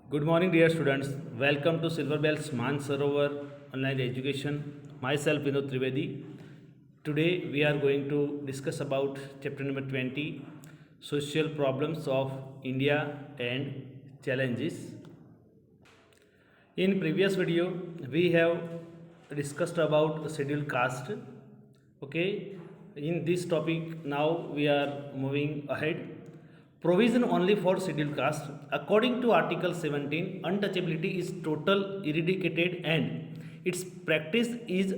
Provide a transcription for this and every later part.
Good morning, dear students. Welcome to Silver Bells Man Sarovar Online Education. Myself, Vinod Trivedi. Today, we are going to discuss about chapter number 20, Social Problems of India and Challenges. In previous video, we have discussed about scheduled caste. Okay, in this topic, now we are moving ahead. Provision only for scheduled caste. According to Article 17, untouchability is total eradicated and its practice is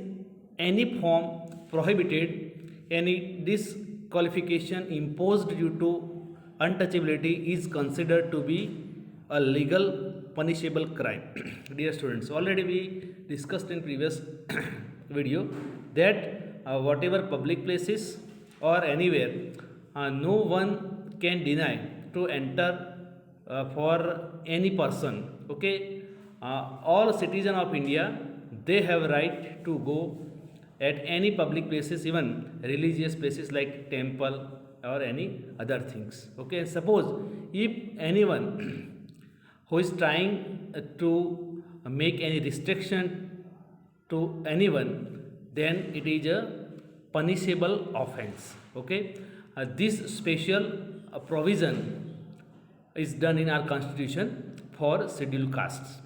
any form prohibited, any disqualification imposed due to untouchability is considered to be a legal punishable crime. Dear students, already we discussed in previous video that whatever public places or anywhere, no one can deny to enter for any person. Okay, all citizen of India, they have right to go at any public places, even religious places like temple or any other things. Okay, suppose if anyone who is trying to make any restriction to anyone, then it is a punishable offense. Okay, this special provision is done in our constitution for scheduled castes.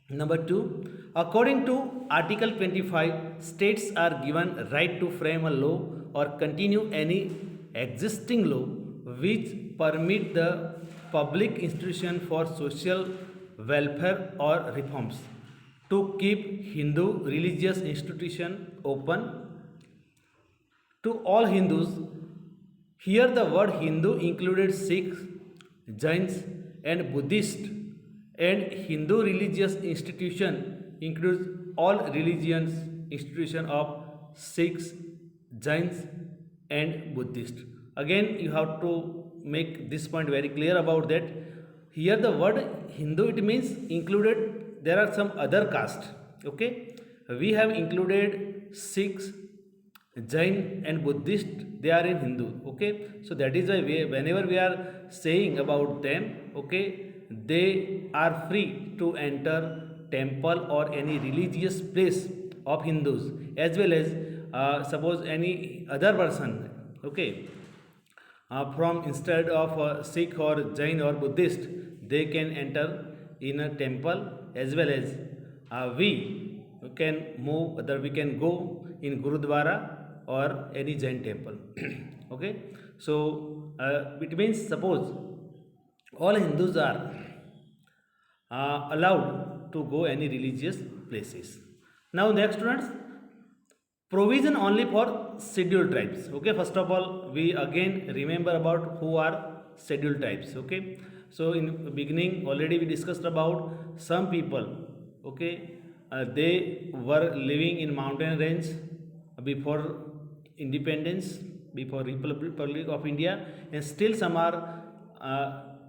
Number 2, according to Article 25, states are given right to frame a law or continue any existing law which permit the public institution for social welfare or reforms to keep Hindu religious institution open to all Hindus. Here the word Hindu included Sikhs, Jains and Buddhist, and Hindu religious institution includes all religions institution of Sikhs, Jains and Buddhist. Again, you have to make this point very clear about that. Here the word Hindu, it means included, there are some other caste. Okay, we have included Sikhs, Jain and Buddhist, they are in Hindu. Okay, so that is why whenever we are saying about them, okay, they are free to enter temple or any religious place of Hindus, as well as suppose any other person, okay, from instead of Sikh or Jain or Buddhist, they can enter in a temple, as well as we can move, whether we can go in Gurudwara or any Jain temple. Okay, so it means suppose all Hindus are allowed to go any religious places. Now next students, provision only for scheduled tribes. Okay, first of all we again remember about who are scheduled tribes. Okay, so in beginning already we discussed about some people. Okay, they were living in mountain range before independence, before Republic of India, and still some are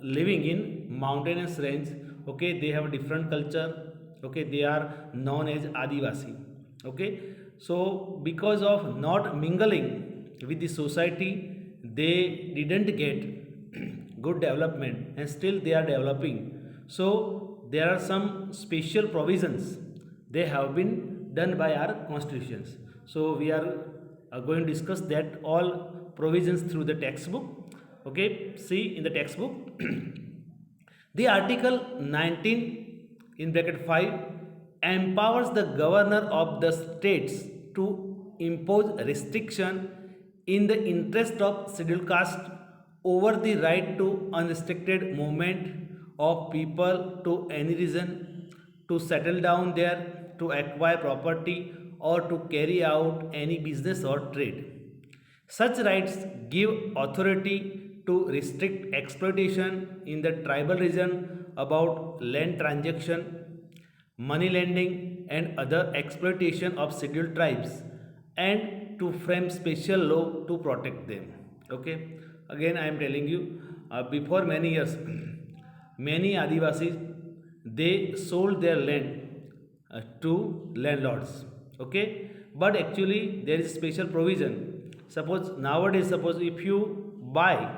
living in mountainous range. Okay, they have a different culture. Okay, they are known as Adivasi. Okay, so because of not mingling with the society, they didn't get good development, and still they are developing. So there are some special provisions they have been done by our constitutions. So we are going to discuss that all provisions through the textbook. Okay, see in the textbook. The Article 19 in bracket 5 empowers the governor of the states to impose restriction in the interest of scheduled caste over the right to unrestricted movement of people to any region, to settle down there, to acquire property or to carry out any business or trade. Such rights give authority to restrict exploitation in the tribal region about land transaction, money lending and other exploitation of scheduled tribes, and to frame special law to protect them. Okay, again I am telling you, before many years many Adivasis, they sold their land to landlords. Okay, but actually there is a special provision. Suppose nowadays, suppose if you buy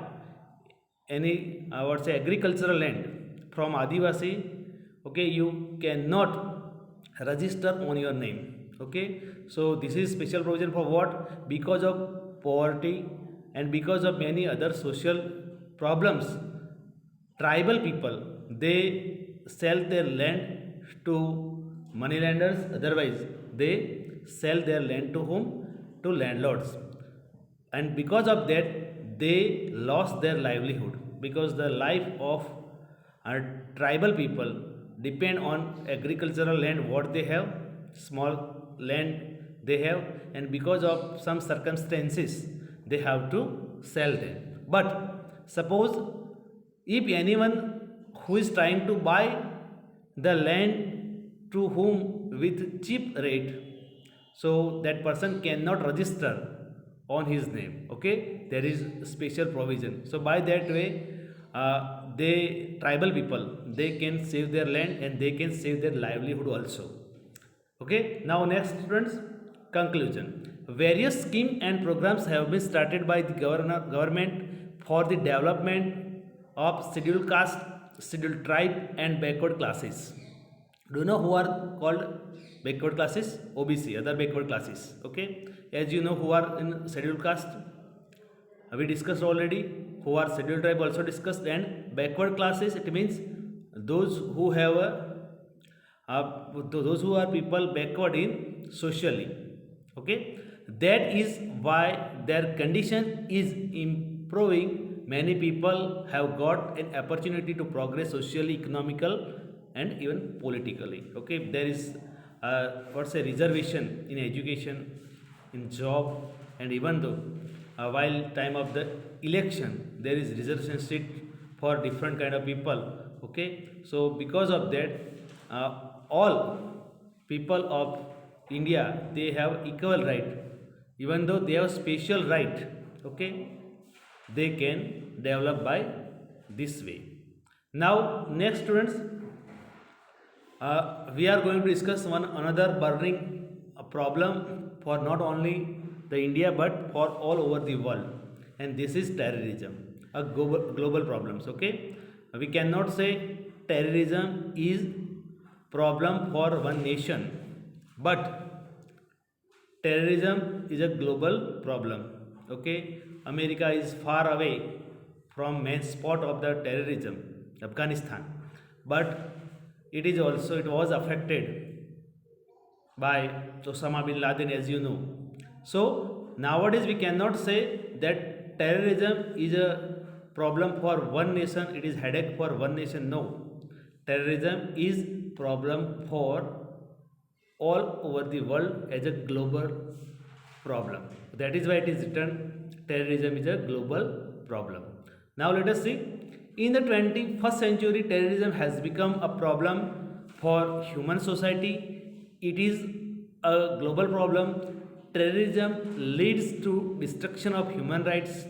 any I would say agricultural land from Adivasi, Okay, you cannot register on your name. Okay, so this is special provision for what? Because of poverty and because of many other social problems, tribal people, they sell their land to moneylenders. Otherwise they sell their land to whom? To landlords. And because of that they lost their livelihood, because the life of our tribal people depend on agricultural land what they have, small land they have, and because of some circumstances they have to sell them. But suppose if anyone who is trying to buy the land to whom with cheap rate, so that person cannot register on his name. Okay, there is special provision. So by that way they tribal people, they can save their land and they can save their livelihood also. Okay, now next students, conclusion. Various schemes and programs have been started by the government for the development of scheduled caste, scheduled tribe and backward classes. Do you know who are called backward classes? OBC, other backward classes. Okay, as you know who are in scheduled caste, we discussed already. Who are scheduled tribe also discussed. And backward classes, it means those who have those who are people backward in socially. Okay, that is why their condition is improving. Many people have got an opportunity to progress socially, economical and even politically. Okay, there is what's a reservation in education, in job, and even though while time of the election there is reservation seat for different kind of people. Okay, so because of that all people of India, they have equal right, even though they have special right. Okay, they can develop by this way. Now next students, we are going to discuss one another burning problem for not only the India but for all over the world, and this is terrorism, a global problems. Okay, we cannot say terrorism is problem for one nation, but terrorism is a global problem. Okay, America is far away from main spot of the terrorism, Afghanistan, but it was affected by Osama bin Laden, as you know. So nowadays we cannot say that terrorism is a problem for one nation, it is headache for one nation. No, terrorism is problem for all over the world as a global problem. That is why it is written terrorism is a global problem. Now let us see. In the 21st century, terrorism has become a problem for human society. It is a global problem. Terrorism leads to destruction of human rights,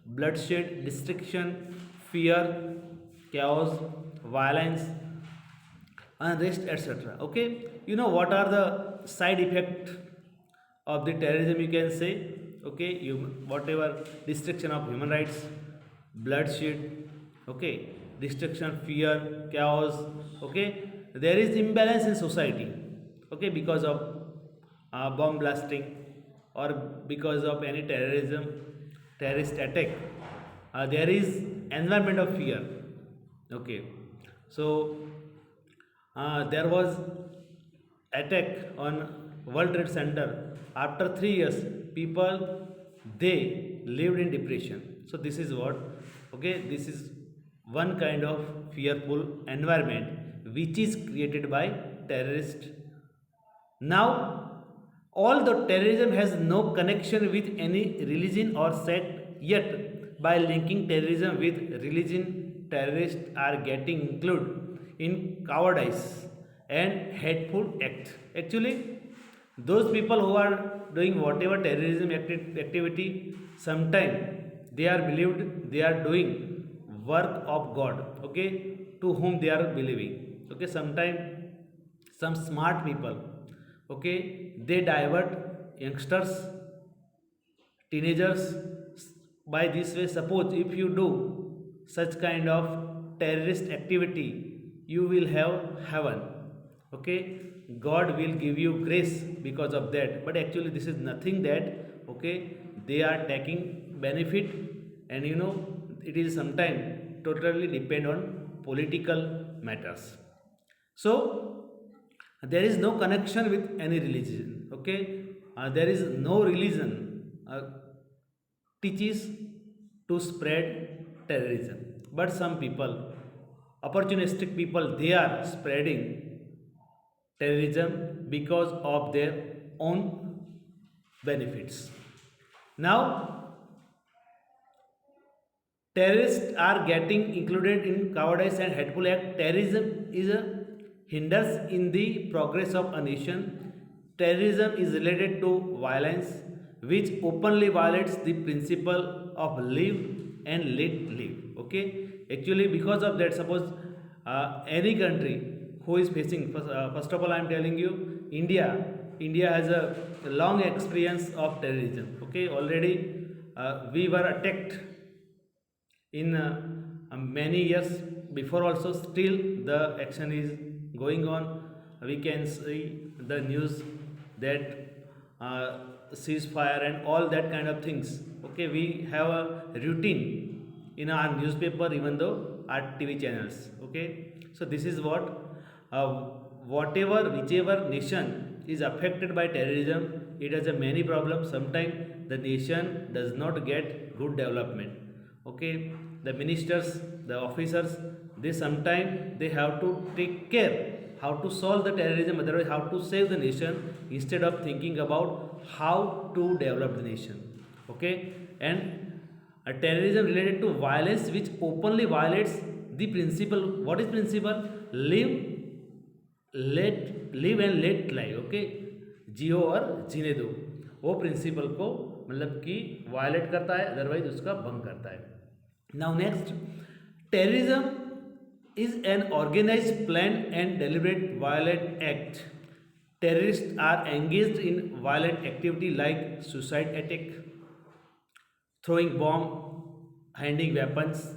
bloodshed, destruction, fear, chaos, violence, unrest, etc. Okay, you know what are the side effect of the terrorism, you can say. Okay, you whatever destruction of human rights, bloodshed, okay, destruction, fear, chaos. Okay, there is imbalance in society. Okay, because of bomb blasting or because of any terrorist attack, there is environment of fear. Okay, so there was attack on World Trade Center. After 3 years, people, they lived in depression. So this is what, okay, this is one kind of fearful environment which is created by terrorist. Now all the terrorism has no connection with any religion or sect, yet by linking terrorism with religion, terrorists are getting included in cowardice and hateful act. Actually, those people who are doing whatever terrorism activity, sometime they are believed they are doing work of God. Okay, to whom they are believing. Okay, sometime some smart people, okay, they divert youngsters, teenagers by this way. Suppose if you do such kind of terrorist activity, you will have heaven. Okay, God will give you grace because of that, but actually this is nothing that. Okay, they are taking benefit, and it is sometimes totally depend on political matters. So there is no connection with any religion. Okay, there is no religion teaches to spread terrorism, but some people, opportunistic people, they are spreading terrorism because of their own benefits. Now terrorists are getting included in cowardice and hateful act. Terrorism is a hinders in the progress of a nation. Terrorism is related to violence, which openly violates the principle of live and let live. Okay, actually because of that, suppose any country who is facing, first of all I am telling you, India has a long experience of terrorism. Okay, already we were attacked in many years before also. Still the action is going on. We can see the news that ceasefire and all that kind of things. Okay, we have a routine in our newspaper, even though our TV channels. Okay, so this is what, uh, whatever whichever nation is affected by terrorism, it has a many problems. Sometimes the nation does not get good development. Okay, the ministers, the officers, they sometimes they have to take care how to solve the terrorism, otherwise how to save the nation, instead of thinking about how to develop the nation. Okay, and a terrorism related to violence which openly violates the principle. What is principle? Live, live and let live. Okay, जियो और जीने दो, वो principal को मतलब कि violet करता है, otherwise उसका भंग करता है. Now next, terrorism is an organized, planned and deliberate violent act. Terrorists are engaged in violent activity like suicide attack, throwing bomb, handing weapons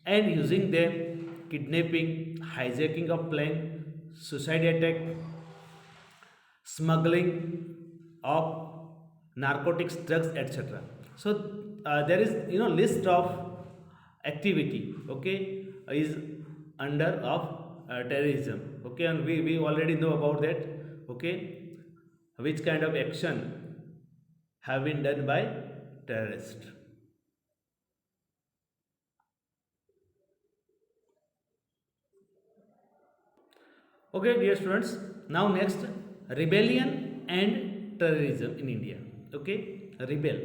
and using them, kidnapping, hijacking of plane, suicide attack, smuggling of narcotics, drugs, etc. So there is list of activity. Okay, is under of terrorism. Okay, and we already know about that. Okay, which kind of action have been done by terrorists. Okay, dear students, now next, rebellion and terrorism in India. Okay, rebel.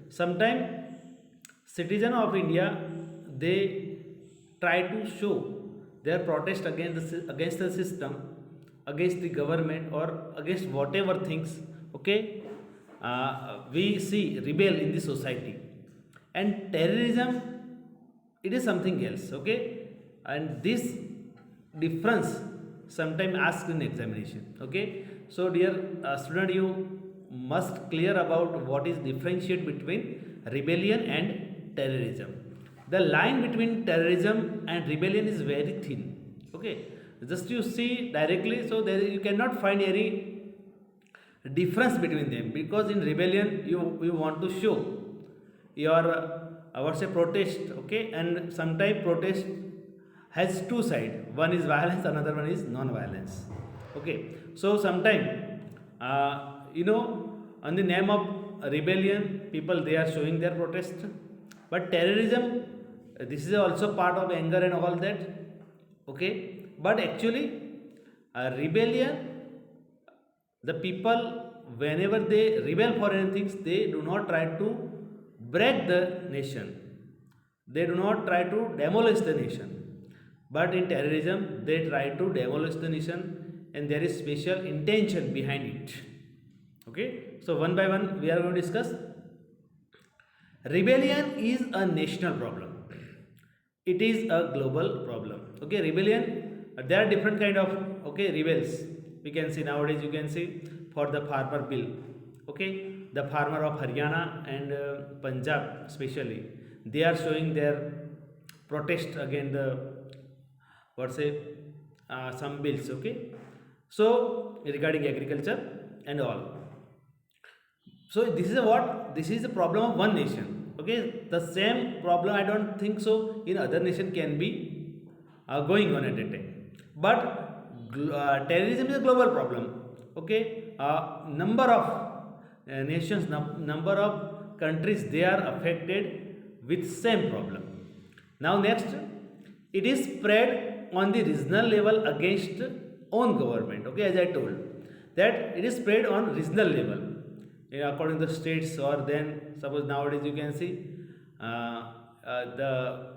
Sometime citizen of India, they try to show their protest against the system, against the government, or against whatever things. Okay, we see rebel in the society, and terrorism, it is something else. Okay, and this difference sometime asked in examination. Okay, so dear student, you must clear about what is differentiate between rebellion and terrorism. The line between terrorism and rebellion is very thin. Okay, just you see directly, so there you cannot find any difference between them, because in rebellion you want to show your what's a protest. Okay, and sometimes protest has two sides, one is violence, another one is non-violence. Okay, so sometimes on the name of rebellion, people they are showing their protest, but terrorism, this is also part of anger and all that. Okay, but actually rebellion, the people, whenever they rebel for anything, they do not try to break the nation, they do not try to demolish the nation, but in terrorism they try to demolish the nation, and there is special intention behind it. Okay, so one by one we are going to discuss. Rebellion is a national problem, it is a global problem. Okay, rebellion, there are different kind of, okay, rebels. We can see nowadays, you can see for the farmer bill. Okay, the farmer of Haryana and Punjab especially, they are showing their protest against the, what say, some bills. Okay, so regarding agriculture and all. So this is a what? This is the problem of one nation. Okay, the same problem I don't think so in other nation can be going on at a time. But terrorism is a global problem. Okay, number of nations, number of countries, they are affected with same problem. Now next, it is spread on the regional level against own government. Okay, as I told that it is spread on regional level, according to the states, or then suppose nowadays you can see the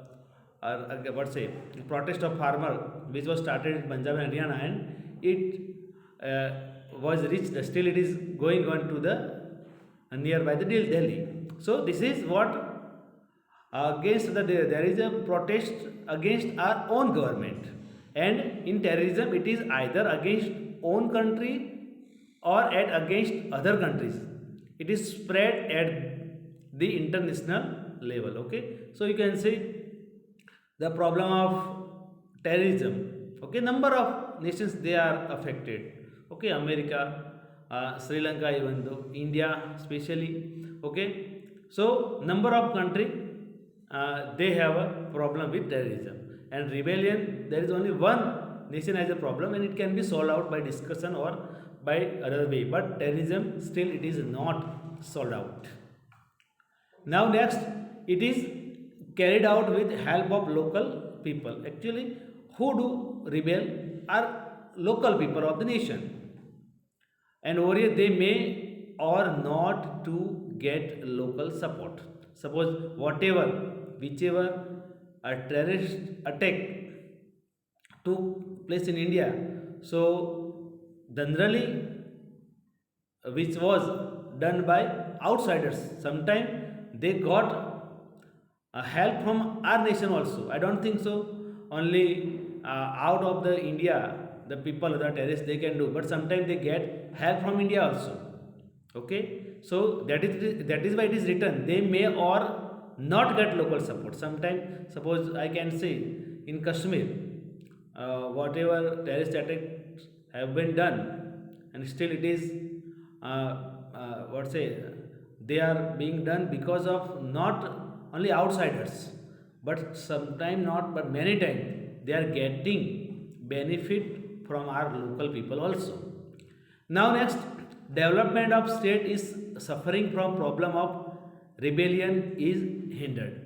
what say protest of farmer which was started in Punjab and Haryana, and it was reached, still it is going on to the nearby the Delhi. So this is what against there is a protest against our own government. And in terrorism it is either against own country or at against other countries. It is spread at the international level. Okay, so you can see the problem of terrorism. Okay, number of nations they are affected. Okay, America, Sri Lanka, even though India especially. Okay, so number of country they have a problem with terrorism. And rebellion, there is only one nation has a problem, and it can be solved out by discussion or by other way, but terrorism still it is not solved out. Now next, it is carried out with help of local people. Actually, who do rebel are local people of the nation, and over here they may or not to get local support. Suppose whichever a terrorist attack took place in India, so generally which was done by outsiders, sometimes they got help from our nation also. I don't think so only out of the India the people, the terrorists, they can do, but sometimes they get help from India also. Okay, so that is why it is written they may or not get local support. Sometimes suppose I can say in Kashmir, whatever terrorist attacks have been done, and still it is what say they are being done because of not only outsiders, but sometime not, but many times they are getting benefit from our local people also. Now next, development of state is suffering from problem of rebellion is hindered.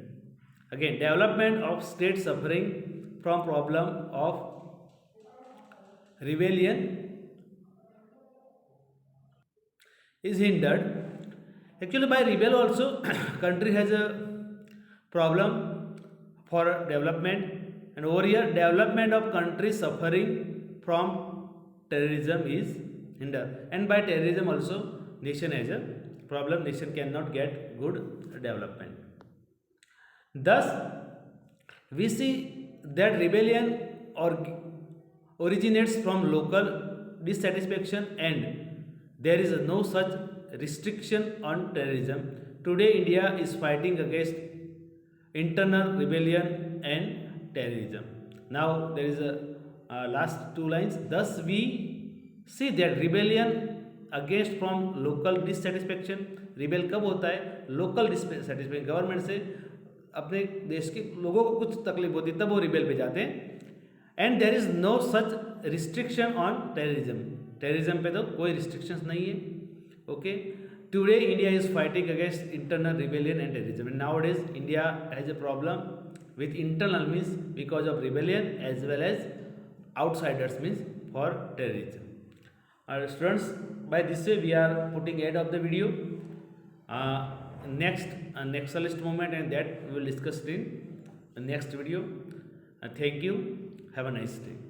Again, development of state suffering from problem of rebellion is hindered. Actually, by rebel also country has a problem for development, and over here development of country suffering from terrorism is hindered, and by terrorism also nation has a problem. Nation cannot get good development. Thus, we see that rebellion originates from local dissatisfaction, and there is no such restriction on terrorism. Today, India is fighting against internal rebellion and terrorism. Now, there is a last two lines. Thus, we see that rebellion against from local dissatisfaction. Rebel कब होता है? Local dissatisfaction, government से अपने देश के लोगों को कुछ तकलीफ होती है तब वो रिबेल पे जाते हैं. And there is no such restriction on terrorism. Terrorism पे तो कोई रिस्ट्रिक्शंस नहीं है. Okay, today India is fighting against internal rebellion and terrorism. And nowadays India has a problem with internal means because of rebellion as well as outsiders means for terrorism. Students, by this way we are putting end of the video. Next nexalist movement, and that we will discuss in the next video. Thank you. Have a nice day.